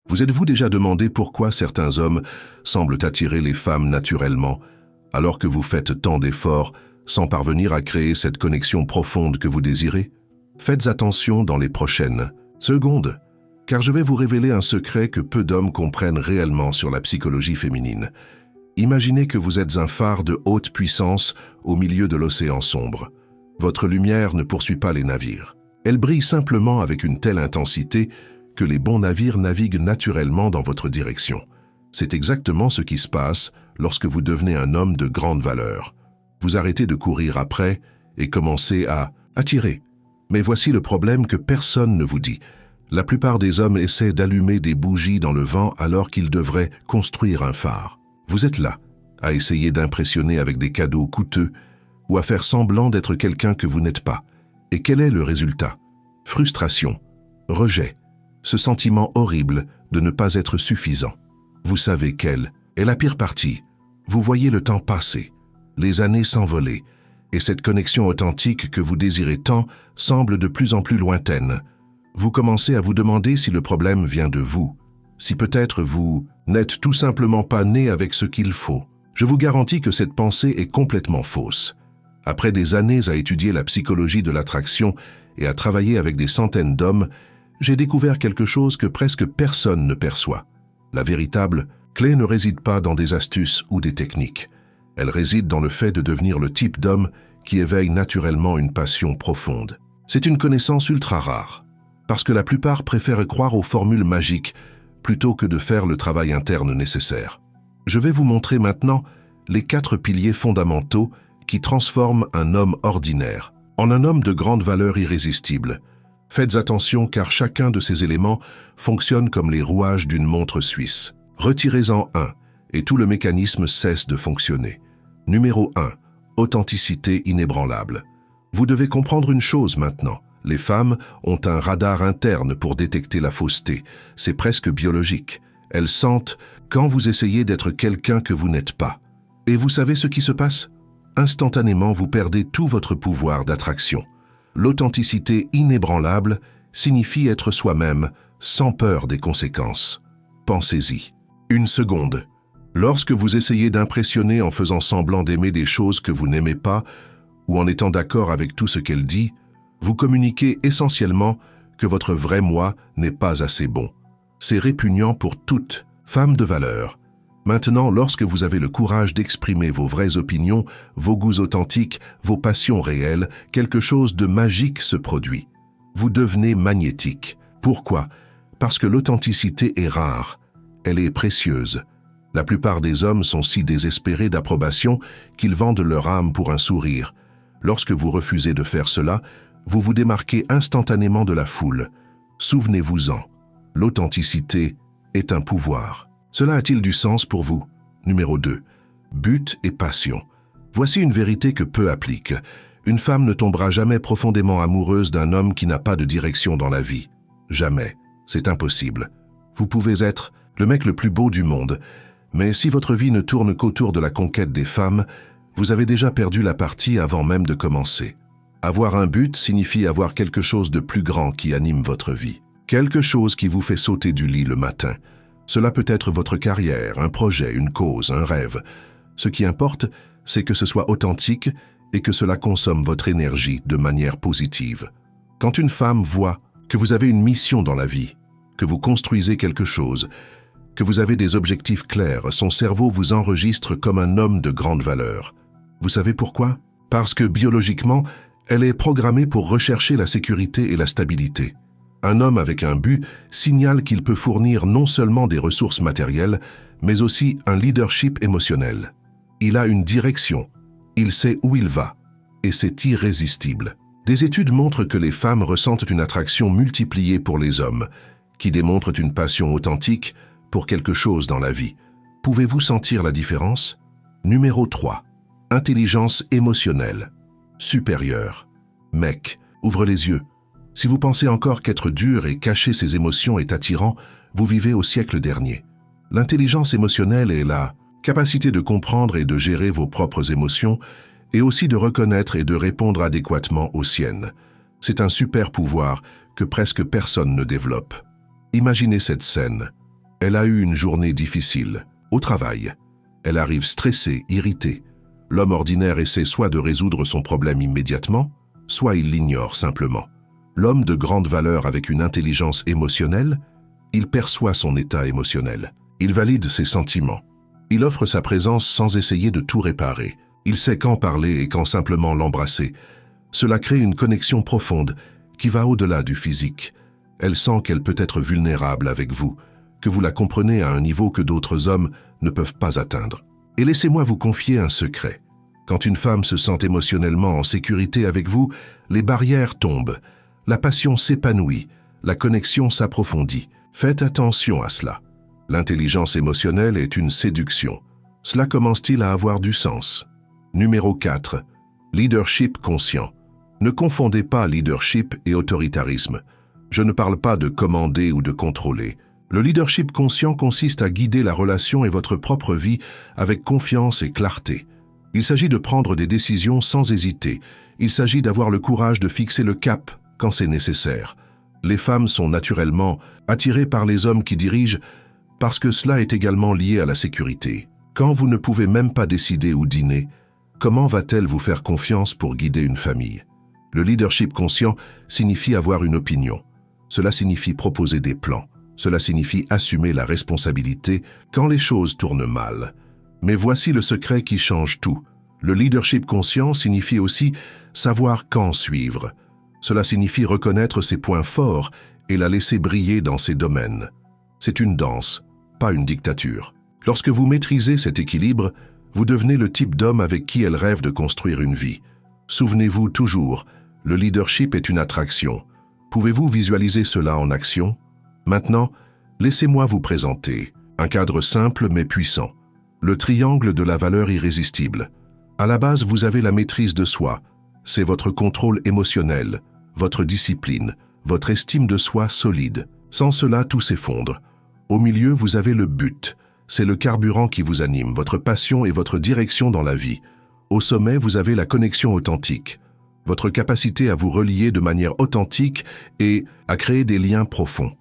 Vous êtes-vous déjà demandé pourquoi certains hommes semblent attirer les femmes naturellement, alors que vous faites tant d'efforts sans parvenir à créer cette connexion profonde que vous désirez? Faites attention dans les prochaines secondes, car je vais vous révéler un secret que peu d'hommes comprennent réellement sur la psychologie féminine. Imaginez que vous êtes un phare de haute puissance au milieu de l'océan sombre. Votre lumière ne poursuit pas les navires. Elle brille simplement avec une telle intensité que les bons navires naviguent naturellement dans votre direction. C'est exactement ce qui se passe lorsque vous devenez un homme de grande valeur. Vous arrêtez de courir après et commencez à attirer. Mais voici le problème que personne ne vous dit. La plupart des hommes essaient d'allumer des bougies dans le vent alors qu'ils devraient construire un phare. Vous êtes là, à essayer d'impressionner avec des cadeaux coûteux ou à faire semblant d'être quelqu'un que vous n'êtes pas. Et quel est le résultat? Frustration, rejet, ce sentiment horrible de ne pas être suffisant. Vous savez quelle est la pire partie. Vous voyez le temps passer, les années s'envoler, et cette connexion authentique que vous désirez tant semble de plus en plus lointaine. Vous commencez à vous demander si le problème vient de vous, si peut-être vous n'êtes tout simplement pas né avec ce qu'il faut. Je vous garantis que cette pensée est complètement fausse. Après des années à étudier la psychologie de l'attraction et à travailler avec des centaines d'hommes, j'ai découvert quelque chose que presque personne ne perçoit. La véritable clé ne réside pas dans des astuces ou des techniques. Elle réside dans le fait de devenir le type d'homme qui éveille naturellement une passion profonde. C'est une connaissance ultra rare, parce que la plupart préfèrent croire aux formules magiques plutôt que de faire le travail interne nécessaire. Je vais vous montrer maintenant les 4 piliers fondamentaux qui transforment un homme ordinaire en un homme de grande valeur irrésistible. Faites attention car chacun de ces éléments fonctionne comme les rouages d'une montre suisse. Retirez-en un et tout le mécanisme cesse de fonctionner. Numéro 1. Authenticité inébranlable. Vous devez comprendre une chose maintenant. Les femmes ont un radar interne pour détecter la fausseté. C'est presque biologique. Elles sentent quand vous essayez d'être quelqu'un que vous n'êtes pas. Et vous savez ce qui se passe? Instantanément, vous perdez tout votre pouvoir d'attraction. L'authenticité inébranlable signifie être soi-même, sans peur des conséquences. Pensez-y. Une seconde. Lorsque vous essayez d'impressionner en faisant semblant d'aimer des choses que vous n'aimez pas, ou en étant d'accord avec tout ce qu'elle dit, vous communiquez essentiellement que votre vrai moi n'est pas assez bon. C'est répugnant pour toute femme de valeur. Maintenant, lorsque vous avez le courage d'exprimer vos vraies opinions, vos goûts authentiques, vos passions réelles, quelque chose de magique se produit. Vous devenez magnétique. Pourquoi? Parce que l'authenticité est rare. Elle est précieuse. La plupart des hommes sont si désespérés d'approbation qu'ils vendent leur âme pour un sourire. Lorsque vous refusez de faire cela, vous vous démarquez instantanément de la foule. Souvenez-vous-en. L'authenticité est un pouvoir. Cela a-t-il du sens pour vous? Numéro 2. But et passion. Voici une vérité que peu appliquent. Une femme ne tombera jamais profondément amoureuse d'un homme qui n'a pas de direction dans la vie. Jamais. C'est impossible. Vous pouvez être le mec le plus beau du monde, mais si votre vie ne tourne qu'autour de la conquête des femmes, vous avez déjà perdu la partie avant même de commencer. Avoir un but signifie avoir quelque chose de plus grand qui anime votre vie. Quelque chose qui vous fait sauter du lit le matin. Cela peut être votre carrière, un projet, une cause, un rêve. Ce qui importe, c'est que ce soit authentique et que cela consomme votre énergie de manière positive. Quand une femme voit que vous avez une mission dans la vie, que vous construisez quelque chose, que vous avez des objectifs clairs, son cerveau vous enregistre comme un homme de grande valeur. Vous savez pourquoi? Parce que biologiquement, elle est programmée pour rechercher la sécurité et la stabilité. Un homme avec un but signale qu'il peut fournir non seulement des ressources matérielles, mais aussi un leadership émotionnel. Il a une direction, il sait où il va, et c'est irrésistible. Des études montrent que les femmes ressentent une attraction multipliée pour les hommes, qui démontrent une passion authentique pour quelque chose dans la vie. Pouvez-vous sentir la différence? Numéro 3. Intelligence émotionnelle. Supérieure. Mec, ouvre les yeux. Si vous pensez encore qu'être dur et cacher ses émotions est attirant, vous vivez au siècle dernier. L'intelligence émotionnelle est la capacité de comprendre et de gérer vos propres émotions et aussi de reconnaître et de répondre adéquatement aux siennes. C'est un super pouvoir que presque personne ne développe. Imaginez cette scène. Elle a eu une journée difficile, au travail. Elle arrive stressée, irritée. L'homme ordinaire essaie soit de résoudre son problème immédiatement, soit il l'ignore simplement. L'homme de grande valeur avec une intelligence émotionnelle, il perçoit son état émotionnel. Il valide ses sentiments. Il offre sa présence sans essayer de tout réparer. Il sait quand parler et quand simplement l'embrasser. Cela crée une connexion profonde qui va au-delà du physique. Elle sent qu'elle peut être vulnérable avec vous, que vous la comprenez à un niveau que d'autres hommes ne peuvent pas atteindre. Et laissez-moi vous confier un secret. Quand une femme se sent émotionnellement en sécurité avec vous, les barrières tombent, la passion s'épanouit, la connexion s'approfondit. Faites attention à cela. L'intelligence émotionnelle est une séduction. Cela commence-t-il à avoir du sens? Numéro 4. Leadership conscient. Ne confondez pas leadership et autoritarisme. Je ne parle pas de commander ou de contrôler. Le leadership conscient consiste à guider la relation et votre propre vie avec confiance et clarté. Il s'agit de prendre des décisions sans hésiter. Il s'agit d'avoir le courage de fixer le cap quand c'est nécessaire. Les femmes sont naturellement attirées par les hommes qui dirigent parce que cela est également lié à la sécurité. Quand vous ne pouvez même pas décider où dîner, comment va-t-elle vous faire confiance pour guider une famille? Le leadership conscient signifie avoir une opinion. Cela signifie proposer des plans. Cela signifie assumer la responsabilité quand les choses tournent mal. Mais voici le secret qui change tout. Le leadership conscient signifie aussi savoir quand suivre. Cela signifie reconnaître ses points forts et la laisser briller dans ses domaines. C'est une danse, pas une dictature. Lorsque vous maîtrisez cet équilibre, vous devenez le type d'homme avec qui elle rêve de construire une vie. Souvenez-vous toujours, le leadership est une attraction. Pouvez-vous visualiser cela en action? Maintenant, laissez-moi vous présenter un cadre simple mais puissant. Le triangle de la valeur irrésistible. À la base, vous avez la maîtrise de soi. C'est votre contrôle émotionnel, votre discipline, votre estime de soi solide. Sans cela, tout s'effondre. Au milieu, vous avez le but. C'est le carburant qui vous anime, votre passion et votre direction dans la vie. Au sommet, vous avez la connexion authentique. Votre capacité à vous relier de manière authentique et à créer des liens profonds.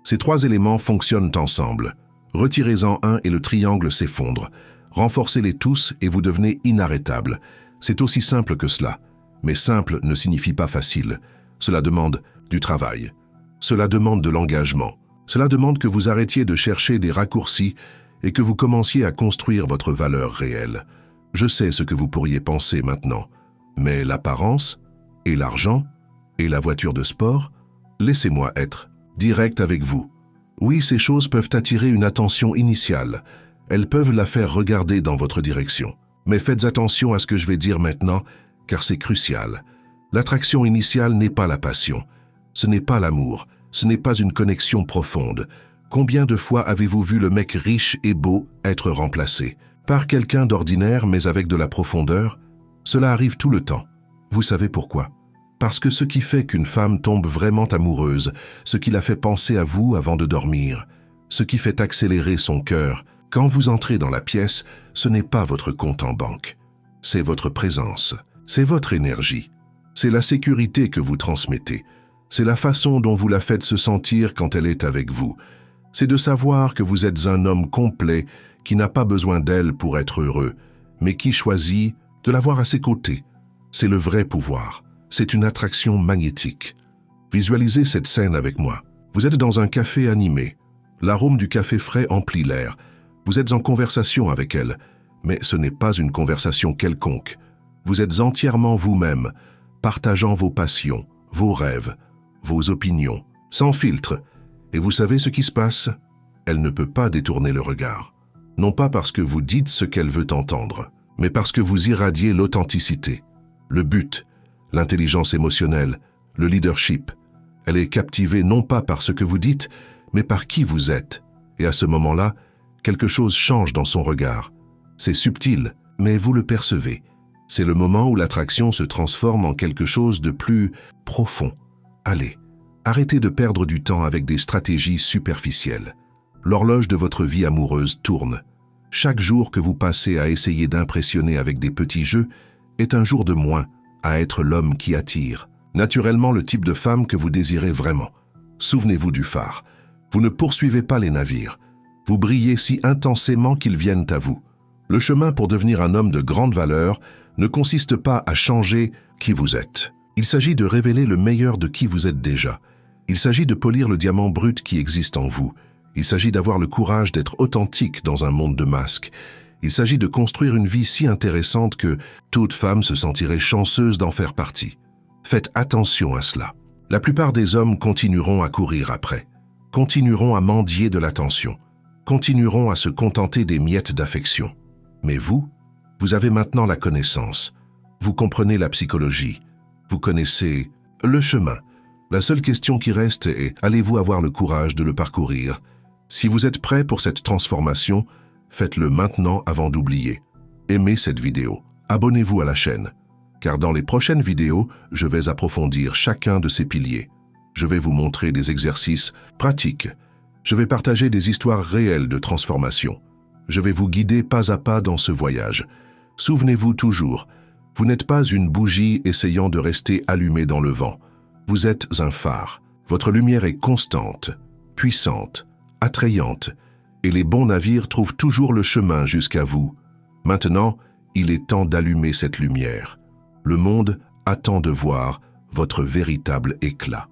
Ces trois éléments fonctionnent ensemble. Retirez-en un et le triangle s'effondre. Renforcez-les tous et vous devenez inarrêtable. C'est aussi simple que cela. Mais simple ne signifie pas facile. Cela demande du travail. Cela demande de l'engagement. Cela demande que vous arrêtiez de chercher des raccourcis et que vous commenciez à construire votre valeur réelle. Je sais ce que vous pourriez penser maintenant. Mais l'apparence et l'argent et la voiture de sport, laissez-moi être direct avec vous. Oui, ces choses peuvent attirer une attention initiale. Elles peuvent la faire regarder dans votre direction. Mais faites attention à ce que je vais dire maintenant, car c'est crucial. L'attraction initiale n'est pas la passion. Ce n'est pas l'amour. Ce n'est pas une connexion profonde. Combien de fois avez-vous vu le mec riche et beau être remplacé par quelqu'un d'ordinaire mais avec de la profondeur? Cela arrive tout le temps. Vous savez pourquoi? Parce que ce qui fait qu'une femme tombe vraiment amoureuse, ce qui la fait penser à vous avant de dormir, ce qui fait accélérer son cœur, quand vous entrez dans la pièce, ce n'est pas votre compte en banque. C'est votre présence, c'est votre énergie, c'est la sécurité que vous transmettez, c'est la façon dont vous la faites se sentir quand elle est avec vous. C'est de savoir que vous êtes un homme complet qui n'a pas besoin d'elle pour être heureux, mais qui choisit de l'avoir à ses côtés. C'est le vrai pouvoir. C'est une attraction magnétique. Visualisez cette scène avec moi. Vous êtes dans un café animé. L'arôme du café frais emplit l'air. Vous êtes en conversation avec elle, mais ce n'est pas une conversation quelconque. Vous êtes entièrement vous-même, partageant vos passions, vos rêves, vos opinions, sans filtre. Et vous savez ce qui se passe? Elle ne peut pas détourner le regard. Non pas parce que vous dites ce qu'elle veut entendre, mais parce que vous irradiez l'authenticité, le but, l'intelligence émotionnelle, le leadership. Elle est captivée non pas par ce que vous dites, mais par qui vous êtes. Et à ce moment-là, quelque chose change dans son regard. C'est subtil, mais vous le percevez. C'est le moment où l'attraction se transforme en quelque chose de plus profond. Allez, arrêtez de perdre du temps avec des stratégies superficielles. L'horloge de votre vie amoureuse tourne. Chaque jour que vous passez à essayer d'impressionner avec des petits jeux est un jour de moins à être l'homme qui attire, naturellement le type de femme que vous désirez vraiment. Souvenez-vous du phare. Vous ne poursuivez pas les navires. Vous brillez si intensément qu'ils viennent à vous. Le chemin pour devenir un homme de grande valeur ne consiste pas à changer qui vous êtes. Il s'agit de révéler le meilleur de qui vous êtes déjà. Il s'agit de polir le diamant brut qui existe en vous. Il s'agit d'avoir le courage d'être authentique dans un monde de masques. Il s'agit de construire une vie si intéressante que toute femme se sentirait chanceuse d'en faire partie. Faites attention à cela. La plupart des hommes continueront à courir après, continueront à mendier de l'attention, continueront à se contenter des miettes d'affection. Mais vous avez maintenant la connaissance. Vous comprenez la psychologie. Vous connaissez le chemin. La seule question qui reste est, allez-vous avoir le courage de le parcourir? Si vous êtes prêt pour cette transformation, faites-le maintenant avant d'oublier. Aimez cette vidéo. Abonnez-vous à la chaîne. Car dans les prochaines vidéos, je vais approfondir chacun de ces piliers. Je vais vous montrer des exercices pratiques. Je vais partager des histoires réelles de transformation. Je vais vous guider pas à pas dans ce voyage. Souvenez-vous toujours, vous n'êtes pas une bougie essayant de rester allumée dans le vent. Vous êtes un phare. Votre lumière est constante, puissante, attrayante, et les bons navires trouvent toujours le chemin jusqu'à vous. Maintenant, il est temps d'allumer cette lumière. Le monde attend de voir votre véritable éclat.